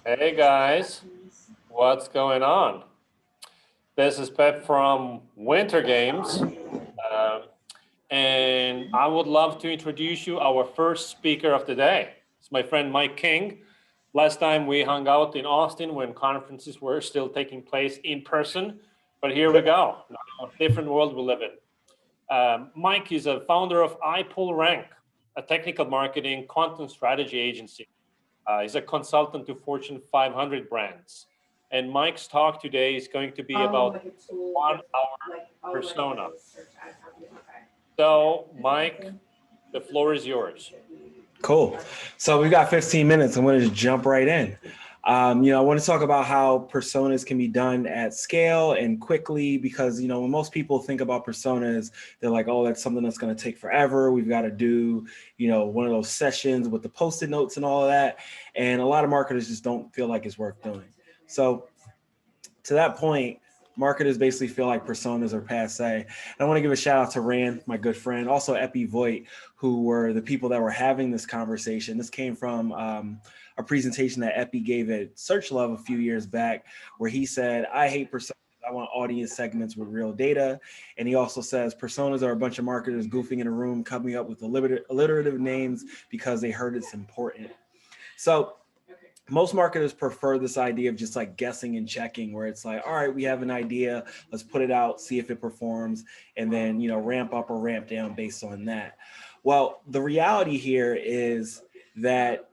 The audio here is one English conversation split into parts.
Hey guys, what's going on? This is Pep from Winter Games, and I would love to introduce you our first speaker of the day. It's my friend Mike King. Last time we hung out in Austin when conferences were still taking place in person, but here we go. Now, a different world we live in. Mike is a founder of iPullRank, a technical marketing content strategy agency. He's a consultant to Fortune 500 brands. And Mike's talk today is going to be about 1 hour persona. So, Mike, the floor is yours. Cool. So we've got 15 minutes. I'm going to just jump right in. I want to talk about how personas can be done at scale and quickly because, when most people think about personas, they're like, oh, that's something that's going to take forever. We've got to do, one of those sessions with the Post-it notes and all of that. And a lot of marketers just don't feel like it's worth doing. So to that point, marketers basically feel like personas are passe. And I want to give a shout out to Rand, my good friend, also Epi Voigt, who were the people that were having this conversation. This came from a presentation that Epi gave at Search Love a few years back, where he said, I hate personas. I want audience segments with real data. And he also says personas are a bunch of marketers goofing in a room, coming up with alliterative names because they heard it's important. So most marketers prefer this idea of just like guessing and checking, where it's like, all right, we have an idea, let's put it out, see if it performs, and then, ramp up or ramp down based on that. Well, the reality here is that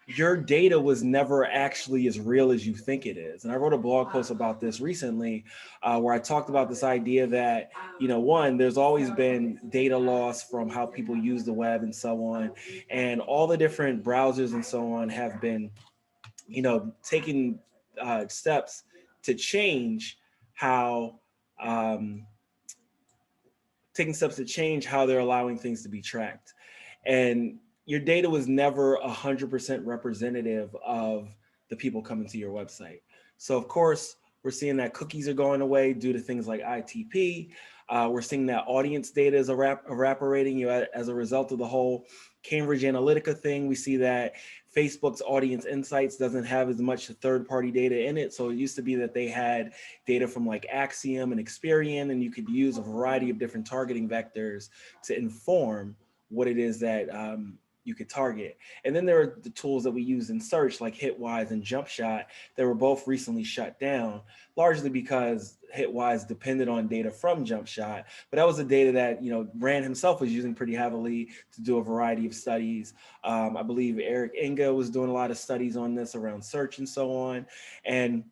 your data was never actually as real as you think it is. And I wrote a blog post about this recently where I talked about this idea that, one, there's always been data loss from how people use the web and so on. And all the different browsers and so on have been taking steps to change how they're allowing things to be tracked. And your data was never 100% representative of the people coming to your website. So of course, we're seeing that cookies are going away due to things like ITP. We're seeing that audience data is evaporating as a result of the whole Cambridge Analytica thing. We see that Facebook's audience insights doesn't have as much third-party data in it. So it used to be that they had data from like Axiom and Experian, and you could use a variety of different targeting vectors to inform what it is that you could target. And then there are the tools that we use in search like Hitwise and JumpShot that were both recently shut down, largely because Hitwise depended on data from JumpShot. But that was the data that, Rand himself was using pretty heavily to do a variety of studies. I believe Eric Inga was doing a lot of studies on this around search and so on. And,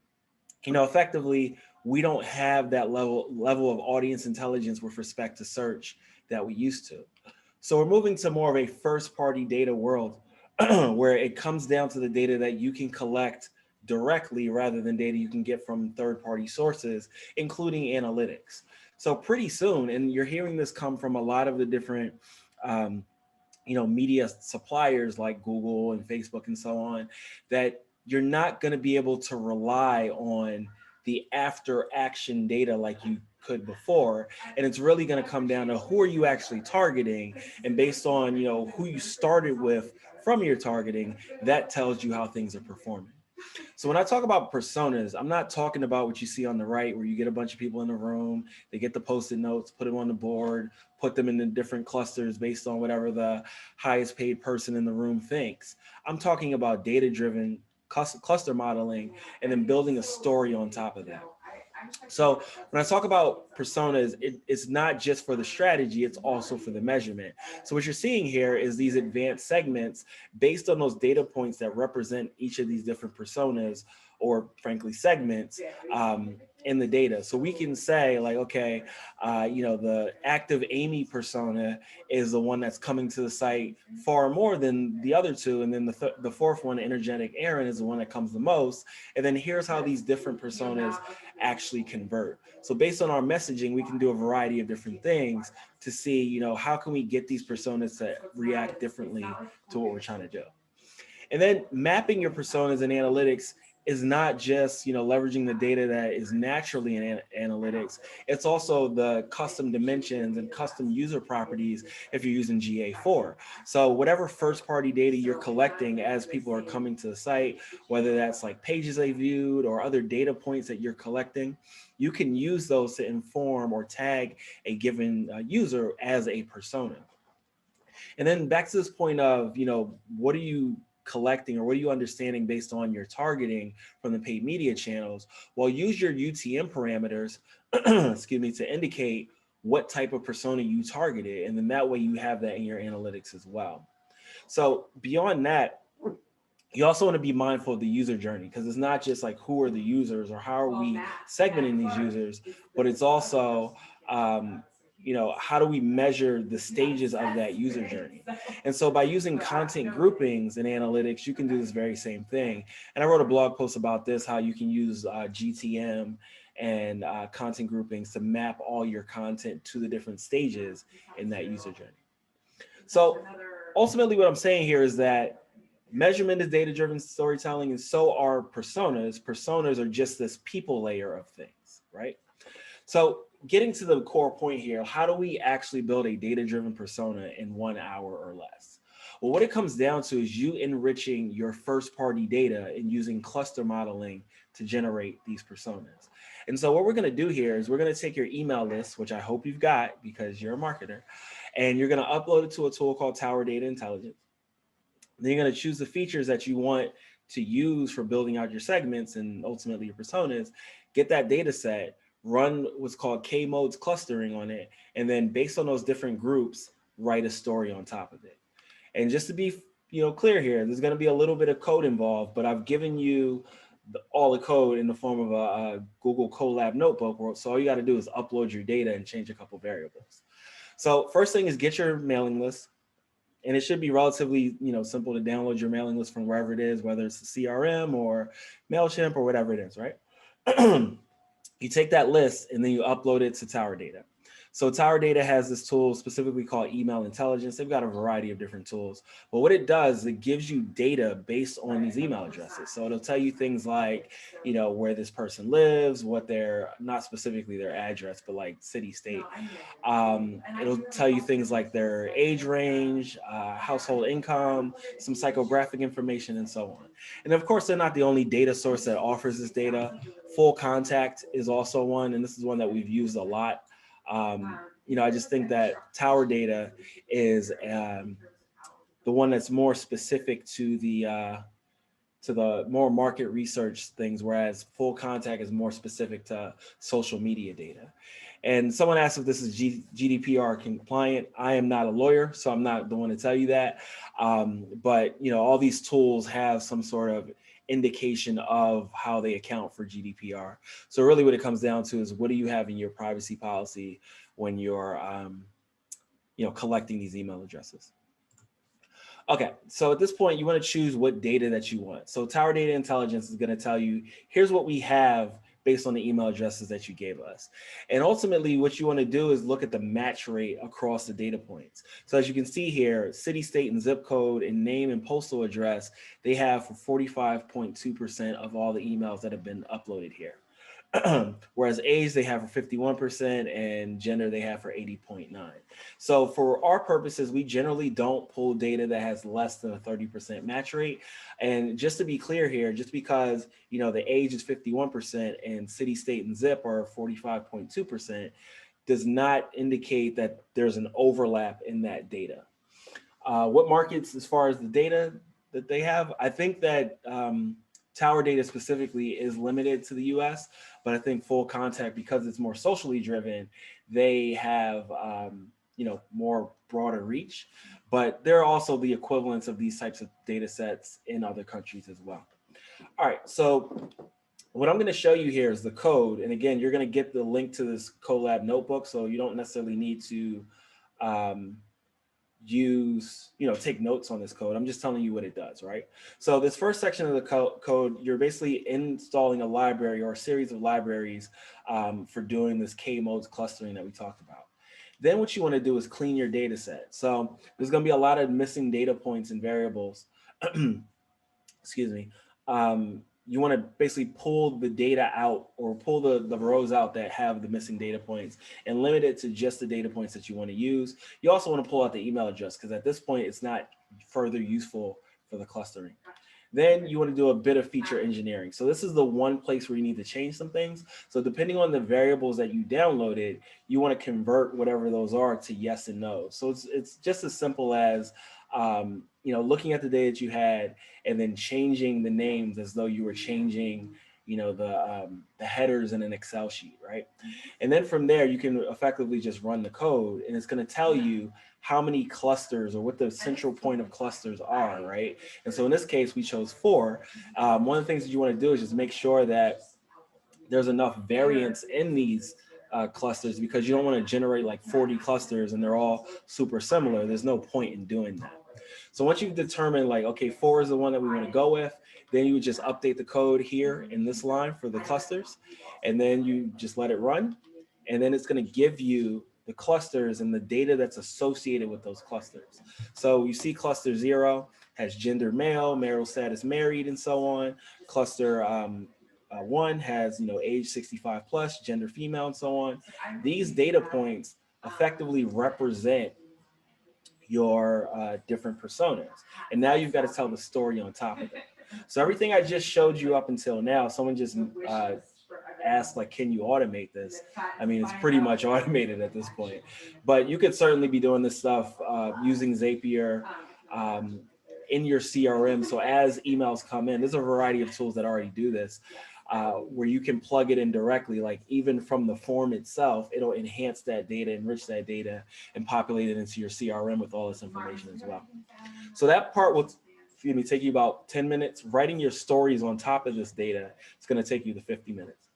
effectively, we don't have that level of audience intelligence with respect to search that we used to. So we're moving to more of a first-party data world where it comes down to the data that you can collect directly rather than data you can get from third-party sources, including analytics. So pretty soon, and you're hearing this come from a lot of the different media suppliers like Google and Facebook and so on, that you're not going to be able to rely on the after action data like you could before. And it's really going to come down to who are you actually targeting, and based on who you started with from your targeting, that tells you how things are performing. So when I talk about personas, I'm not talking about what you see on the right where you get a bunch of people in the room, they get the Post-it notes, put them on the board, put them in the different clusters based on whatever the highest paid person in the room thinks. I'm talking about data-driven cluster modeling and then building a story on top of that. So when I talk about personas, it's not just for the strategy, it's also for the measurement. So what you're seeing here is these advanced segments based on those data points that represent each of these different personas, or frankly segments, in the data. So we can say like, okay, the active Amy persona is the one that's coming to the site far more than the other two. And then the fourth one, energetic Aaron, is the one that comes the most. And then here's how these different personas actually convert. So based on our messaging, we can do a variety of different things to see, how can we get these personas to react differently to what we're trying to do. And then mapping your personas and analytics is not just, leveraging the data that is naturally in analytics. It's also the custom dimensions and custom user properties if you're using GA4. So whatever first party data you're collecting as people are coming to the site, whether that's like pages they viewed or other data points that you're collecting, you can use those to inform or tag a given user as a persona. And then back to this point of, what are you collecting or what are you understanding based on your targeting from the paid media channels? Well, use your UTM parameters, excuse me, to indicate what type of persona you targeted. And then that way you have that in your analytics as well. So beyond that, you also want to be mindful of the user journey, because it's not just like who are the users or how are we segmenting these users, but it's also how do we measure the stages of that user journey. And so by using content groupings in analytics, you can do this very same thing. And I wrote a blog post about this, how you can use GTM and content groupings to map all your content to the different stages in that user journey. So ultimately what I'm saying here is that measurement is data-driven storytelling, and so are personas. Personas are just this people layer of things, right? So getting to the core point here, how do we actually build a data-driven persona in 1 hour or less? Well, what it comes down to is you enriching your first-party data and using cluster modeling to generate these personas. And so what we're going to do here is we're going to take your email list, which I hope you've got because you're a marketer, and you're going to upload it to a tool called Tower Data Intelligence. Then you're going to choose the features that you want to use for building out your segments and ultimately your personas, get that data set, run what's called K-modes clustering on it, and then based on those different groups, write a story on top of it. And just to be clear here, there's going to be a little bit of code involved, but I've given you all the code in the form of a Google Colab notebook. So all you got to do is upload your data and change a couple variables. So first thing is get your mailing list. And it should be relatively, simple to download your mailing list from wherever it is, whether it's the CRM or MailChimp or whatever it is, right? You take that list and then you upload it to Tower Data. So Tower Data has this tool specifically called Email Intelligence. They've got a variety of different tools, but what it does is it gives you data based on these email addresses. So it'll tell you things like, where this person lives, what not specifically their address, but like city, state. It'll tell you things like their age range, household income, some psychographic information, and so on. And of course, they're not the only data source that offers this data. Full Contact is also one, and this is one that we've used a lot. I just think that Tower Data is the one that's more specific to the more market research things, whereas Full Contact is more specific to social media data. And someone asked if this is GDPR compliant. I am not a lawyer, so I'm not the one to tell you that. But all these tools have some sort of indication of how they account for GDPR. So really what it comes down to is what do you have in your privacy policy when you're collecting these email addresses. Okay, so at this point, you want to choose what data that you want. So Tower Data Intelligence is going to tell you, here's what we have based on the email addresses that you gave us. And ultimately, what you want to do is look at the match rate across the data points. So as you can see here, city, state, and zip code and name and postal address, they have for 45.2% of all the emails that have been uploaded here. Whereas age they have for 51% and gender they have for 80.9. So for our purposes, we generally don't pull data that has less than a 30% match rate. And just to be clear here, just because the age is 51% and city, state, and zip are 45.2% does not indicate that there's an overlap in that data. What markets, as far as the data that they have, I think that Tower Data specifically is limited to the US, but I think Full Contact, because it's more socially driven, they have more broader reach. But there are also the equivalents of these types of data sets in other countries as well. All right, so what I'm going to show you here is the code. And again, you're going to get the link to this Colab notebook, so you don't necessarily need to take notes on this code. I'm just telling you what it does, right? So this first section of the code, you're basically installing a library or a series of libraries for doing this K-modes clustering that we talked about. Then what you want to do is clean your data set. So there's going to be a lot of missing data points and variables. Excuse me. you want to basically pull the data out or pull the rows out that have the missing data points and limit it to just the data points that you want to use. You also want to pull out the email address because at this point, it's not further useful for the clustering. Then you want to do a bit of feature engineering. So this is the one place where you need to change some things. So depending on the variables that you downloaded, you want to convert whatever those are to yes and no. So it's just as simple as looking at the data that you had and then changing the names as though you were changing the headers in an Excel sheet, right? And then from there, you can effectively just run the code, and it's going to tell you how many clusters or what the central point of clusters are, right? And so in this case, we chose 4. One of the things that you want to do is just make sure that there's enough variance in these clusters, because you don't want to generate like 40 clusters and they're all super similar. There's no point in doing that. So once you've determined like, okay, 4 is the one that we want to go with, then you would just update the code here in this line for the clusters, and then you just let it run. And then it's going to give you the clusters and the data that's associated with those clusters. So you see cluster 0 has gender male, marital status married, and so on. Cluster 1 has age 65 plus, gender female, and so on. These data points effectively represent your different personas. And now you've got to tell the story on top of it. So everything I just showed you up until now, someone just asked like, can you automate this? I mean, it's pretty much automated at this point, but you could certainly be doing this stuff using Zapier in your CRM. So as emails come in, there's a variety of tools that already do this. Where you can plug it in directly, like even from the form itself, it'll enhance that data, enrich that data, and populate it into your CRM with all this information as well. So that part will take you about 10 minutes. Writing your stories on top of this data, it's going to take you the 50 minutes.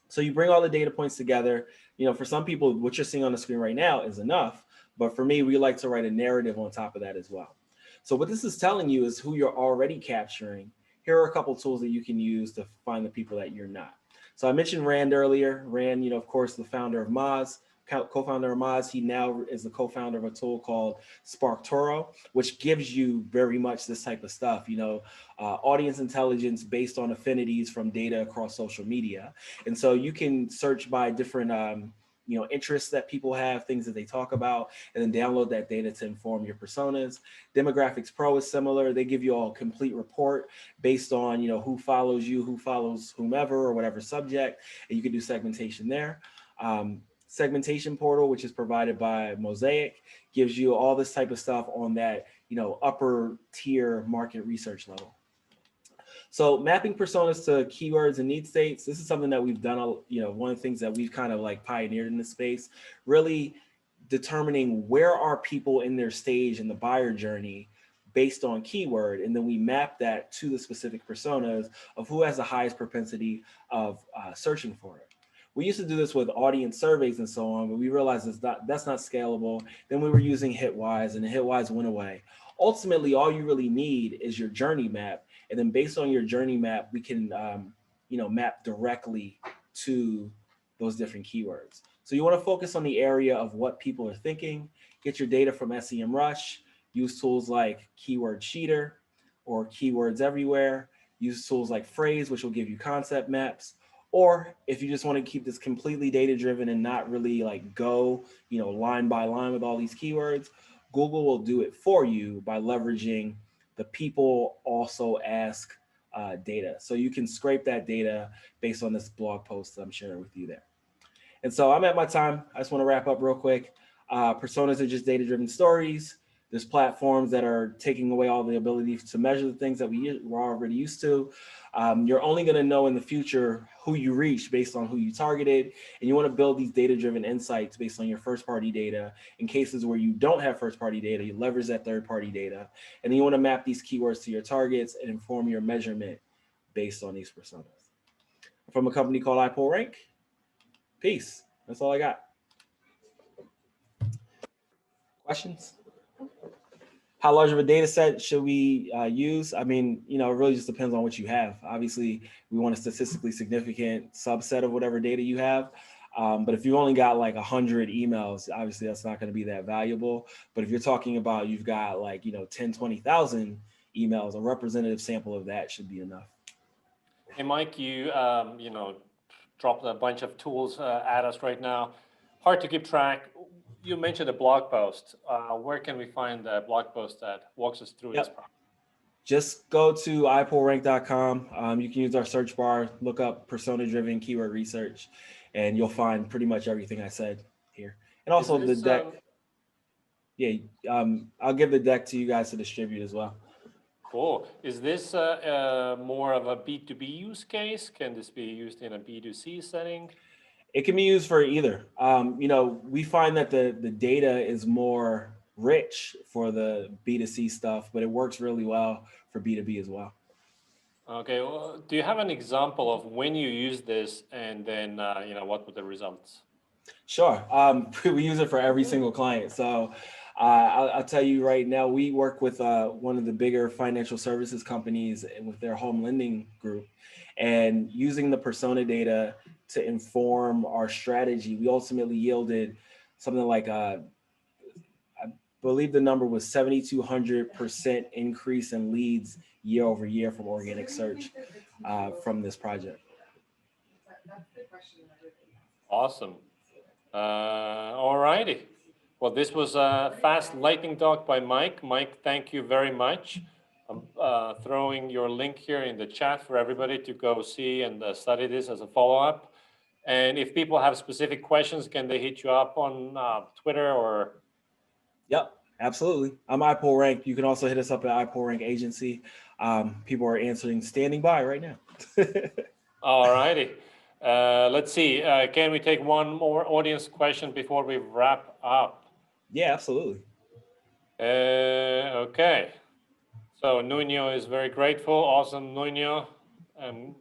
So you bring all the data points together. For some people, what you're seeing on the screen right now is enough, but for me, we like to write a narrative on top of that as well. So what this is telling you is who you're already capturing. Here are a couple of tools that you can use to find the people that you're not. So I mentioned Rand earlier. Rand, of course, the founder of Moz, co-founder of Moz. He now is the co-founder of a tool called SparkToro, which gives you very much this type of stuff, audience intelligence based on affinities from data across social media. And so you can search by different interests that people have, things that they talk about, and then download that data to inform your personas. Demographics Pro is similar. They give you a complete report based on, who follows you, who follows whomever or whatever subject, and you can do segmentation there. Segmentation Portal, which is provided by Mosaic, gives you all this type of stuff on that, upper tier market research level. So mapping personas to keywords and need states, this is something that we've done, one of the things that we've kind of like pioneered in this space, really determining where are people in their stage in the buyer journey based on keyword. And then we map that to the specific personas of who has the highest propensity of searching for it. We used to do this with audience surveys and so on, but we realized that's not scalable. Then we were using Hitwise, and the Hitwise went away. Ultimately, all you really need is your journey map. And then based on your journey map, we can map directly to those different keywords. So you want to focus on the area of what people are thinking, get your data from SEMrush, use tools like Keyword Sheeter or Keywords Everywhere, use tools like Phrase, which will give you concept maps. Or if you just want to keep this completely data-driven and not really like go, line by line with all these keywords, Google will do it for you by leveraging the people also ask data. So you can scrape that data based on this blog post that I'm sharing with you there. And so I'm at my time. I just want to wrap up real quick. Personas are just data-driven stories. There's platforms that are taking away all the ability to measure the things that we're already used to. You're only going to know in the future who you reach based on who you targeted. And you want to build these data-driven insights based on your first-party data. In cases where you don't have first-party data, you leverage that third-party data. And then you want to map these keywords to your targets and inform your measurement based on these personas. From a company called iPullRank, peace. That's all I got. Questions? How large of a data set should we use? I mean, it really just depends on what you have. Obviously, we want a statistically significant subset of whatever data you have. But if you only got like 100 emails, obviously that's not going to be that valuable. But if you're talking about you've got like, 10, 20,000 emails, a representative sample of that should be enough. Hey, Mike, you dropped a bunch of tools at us right now. Hard to keep track. You mentioned a blog post. Where can we find a blog post that walks us through this Yep. process? Just go to ipullrank.com. You can use our search bar, look up persona-driven keyword research, and you'll find pretty much everything I said here. And Is also the this deck. Yeah, I'll give the deck to you guys to distribute as well. cool? Is this more of a B2B use case? Can this be used in a B2C setting? It can be used for either. We find that the data is more rich for the B2C stuff, but it works really well for B2B as well. Okay, well, do you have an example of when you use this and then, what were the results? Sure. We use it for every single client. So I'll tell you right now, we work with one of the bigger financial services companies with their home lending group, and using the persona data to inform our strategy, we ultimately yielded something like I believe the number was 7,200% increase in leads year over year from organic search from this project. Awesome. All righty. Well, this was a fast lightning talk by Mike. Mike, thank you very much. I'm throwing your link here in the chat for everybody to go see and study this as a follow-up. And if people have specific questions, can they hit you up on Twitter or? Yep, absolutely. I'm iPullRank. You can also hit us up at iPullRank Agency. People are answering, standing by right now. All righty. Let's see. Can we take one more audience question before we wrap up? Yeah, absolutely. Okay. So Nuno is very grateful. Awesome, Nuno. I'm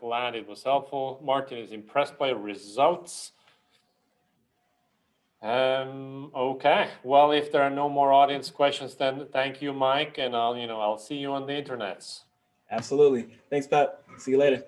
glad it was helpful. Martin is impressed by results. Okay. Well, if there are no more audience questions, then thank you, Mike, and I'll see you on the internets. Absolutely. Thanks, Pat. See you later.